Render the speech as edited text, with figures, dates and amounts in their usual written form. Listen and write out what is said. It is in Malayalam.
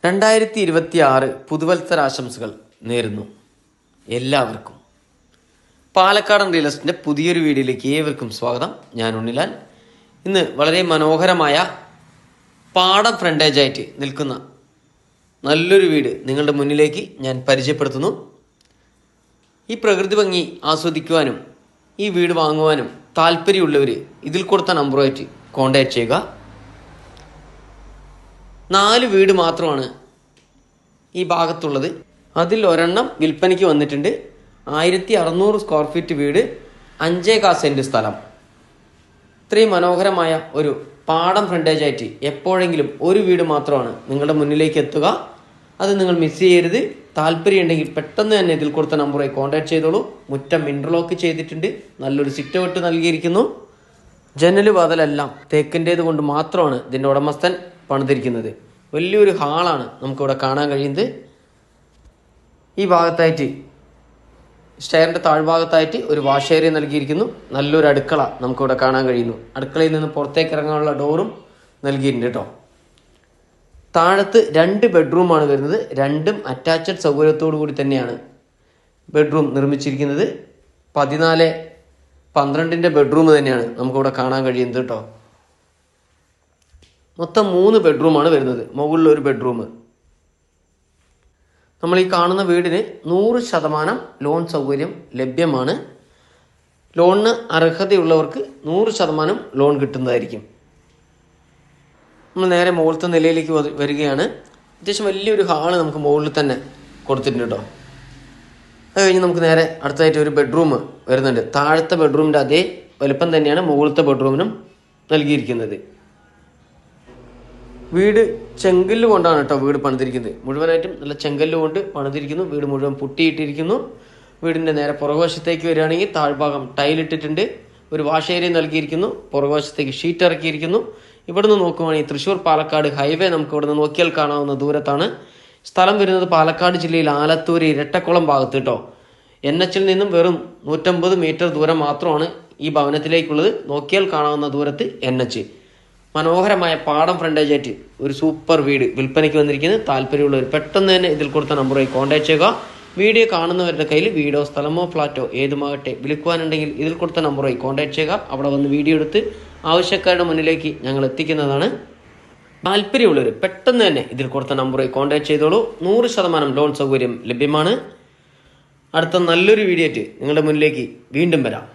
2026 പുതുവത്സരാശംസകൾ നേരുന്നു എല്ലാവർക്കും. പാലക്കാടൻ റിയൽ എസ്റ്റേറ്റിൻ്റെ പുതിയൊരു വീഡിയോയിലേക്ക് ഏവർക്കും സ്വാഗതം. ഞാൻ ഉണ്ണിലാൽ. ഇന്ന് വളരെ മനോഹരമായ പാടം ഫ്രണ്ടേജായിട്ട് നിൽക്കുന്ന നല്ലൊരു വീട് നിങ്ങളുടെ മുന്നിലേക്ക് ഞാൻ പരിചയപ്പെടുത്തുന്നു. ഈ പ്രകൃതി ഭംഗി ആസ്വദിക്കുവാനും ഈ വീട് വാങ്ങുവാനും താല്പര്യമുള്ളവർ ഇതിൽ കൊടുത്ത നമ്പറുമായിട്ട് കോൺടാക്ട് ചെയ്യുക. 4 വീട് മാത്രമാണ് ഈ ഭാഗത്തുള്ളത്. അതിൽ ഒരെണ്ണം വിൽപ്പനയ്ക്ക് വന്നിട്ടുണ്ട്. 1600 സ്ക്വയർ ഫീറ്റ് വീട്, 5 സെന്റ് സ്ഥലം. ഇത്രയും മനോഹരമായ ഒരു പാടം ഫ്രണ്ടേജായിട്ട് എപ്പോഴെങ്കിലും ഒരു വീട് മാത്രമാണ് നിങ്ങളുടെ മുന്നിലേക്ക് എത്തുക. അത് നിങ്ങൾ മിസ് ചെയ്യരുത്. താല്പര്യമുണ്ടെങ്കിൽ പെട്ടെന്ന് തന്നെ ഇതിൽ കൊടുത്ത നമ്പറായി കോൺടാക്ട് ചെയ്തോളൂ. മുറ്റം ഇൻ്റർലോക്ക് ചെയ്തിട്ടുണ്ട്. നല്ലൊരു സിറ്റ് ഔട്ട് നൽകിയിരിക്കുന്നു. ജനൽ വാതിലെല്ലാം തേക്കിൻ്റേത് കൊണ്ട് മാത്രമാണ് ഇതിൻ്റെ ഉടമസ്ഥൻ പണിതിരിക്കുന്നത്. വലിയൊരു ഹാളാണ് നമുക്കിവിടെ കാണാൻ കഴിയുന്നത്. ഈ ഭാഗത്തായിട്ട് സ്റ്റെയറിൻ്റെ താഴ്ഭാഗത്തായിട്ട് ഒരു വാഷ് ഏരിയ നൽകിയിരിക്കുന്നു. നല്ലൊരു അടുക്കള നമുക്കിവിടെ കാണാൻ കഴിയുന്നു. അടുക്കളയിൽ നിന്ന് പുറത്തേക്ക് ഇറങ്ങാനുള്ള ഡോറും നൽകിയിട്ടുണ്ട് കേട്ടോ. താഴത്ത് 2 ബെഡ്റൂമാണ് വരുന്നത്. 2ഉം അറ്റാച്ച്ഡ് സൗകര്യത്തോടു കൂടി തന്നെയാണ് ബെഡ്റൂം നിർമ്മിച്ചിരിക്കുന്നത്. 14-12 ബെഡ്റൂം തന്നെയാണ് നമുക്കിവിടെ കാണാൻ കഴിയുന്നത് കേട്ടോ. മൊത്തം 3 ബെഡ്റൂമാണ് വരുന്നത്. മുകളിൽ ഒരു ബെഡ്റൂം. നമ്മൾ ഈ കാണുന്ന വീടിന് 100% ലോൺ സൗകര്യം ലഭ്യമാണ്. ലോണിന് അർഹതയുള്ളവർക്ക് 100% ലോൺ കിട്ടുന്നതായിരിക്കും. നമ്മൾ നേരെ മുകളിലത്തെ നിലയിലേക്ക് വരികയാണ്. അത്യാവശ്യം വലിയൊരു ഹാള് നമുക്ക് മുകളിൽ തന്നെ കൊടുത്തിട്ടുണ്ട് കേട്ടോ. അത് കഴിഞ്ഞ് നമുക്ക് നേരെ അടുത്തായിട്ട് ഒരു ബെഡ്റൂം വരുന്നുണ്ട്. താഴത്തെ ബെഡ്റൂമിൻ്റെ അതേ വലുപ്പം തന്നെയാണ് മുകളിലത്തെ ബെഡ്റൂമിനും നൽകിയിരിക്കുന്നത്. വീട് ചെങ്കല്ല് കൊണ്ടാണ് കേട്ടോ വീട് പണിതിരിക്കുന്നത്. മുഴുവനായിട്ടും നല്ല ചെങ്കല്ല് കൊണ്ട് പണിതിരിക്കുന്നു. വീട് മുഴുവൻ പുട്ടിയിട്ടിരിക്കുന്നു. വീടിൻ്റെ നേരെ പുറകുവശത്തേക്ക് വരികയാണെങ്കിൽ താഴ്ഭാഗം ടൈലിട്ടിട്ടുണ്ട്. ഒരു വാഷ് ഏരിയ നൽകിയിരിക്കുന്നു. പുറകുവശത്തേക്ക് ഷീറ്റ് ഇറക്കിയിരിക്കുന്നു. ഇവിടെ നിന്ന് നോക്കുവാണെങ്കിൽ തൃശ്ശൂർ പാലക്കാട് ഹൈവേ നമുക്ക് ഇവിടെ നിന്ന് നോക്കിയാൽ കാണാവുന്ന ദൂരത്താണ്. സ്ഥലം വരുന്നത് പാലക്കാട് ജില്ലയിൽ ആലത്തൂർ ഇരട്ടക്കുളം ഭാഗത്ത് കേട്ടോ. NH നിന്നും വെറും 150 മീറ്റർ ദൂരം മാത്രമാണ് ഈ ഭവനത്തിലേക്കുള്ളത്. നോക്കിയാൽ കാണാവുന്ന ദൂരത്ത് NH. മനോഹരമായ പാടം ഫ്രണ്ടേജായിട്ട് ഒരു സൂപ്പർ വീട് വിൽപ്പനയ്ക്ക് വന്നിരിക്കുന്നത്. താല്പര്യമുള്ളവർ പെട്ടെന്ന് തന്നെ ഇതിൽ കൊടുത്ത നമ്പറുമായി കോൺടാക്ട് ചെയ്യുക. വീഡിയോ കാണുന്നവരുടെ കയ്യിൽ വീടോ സ്ഥലമോ ഫ്ലാറ്റോ ഏതുമാകട്ടെ വിൽക്കുവാനുണ്ടെങ്കിൽ ഇതിൽ കൊടുത്ത നമ്പറുമായി കോൺടാക്ട് ചെയ്യുക. അവിടെ വന്ന് വീഡിയോ എടുത്ത് ആവശ്യക്കാരുടെ മുന്നിലേക്ക് ഞങ്ങൾ എത്തിക്കുന്നതാണ്. താല്പര്യമുള്ളവർ പെട്ടെന്ന് തന്നെ ഇതിൽ കൊടുത്ത നമ്പറുമായി കോൺടാക്ട് ചെയ്തോളൂ. 100% ലോൺ സൗകര്യം ലഭ്യമാണ്. അടുത്ത നല്ലൊരു വീഡിയോ ആയിട്ട് നിങ്ങളുടെ മുന്നിലേക്ക് വീണ്ടും വരാം.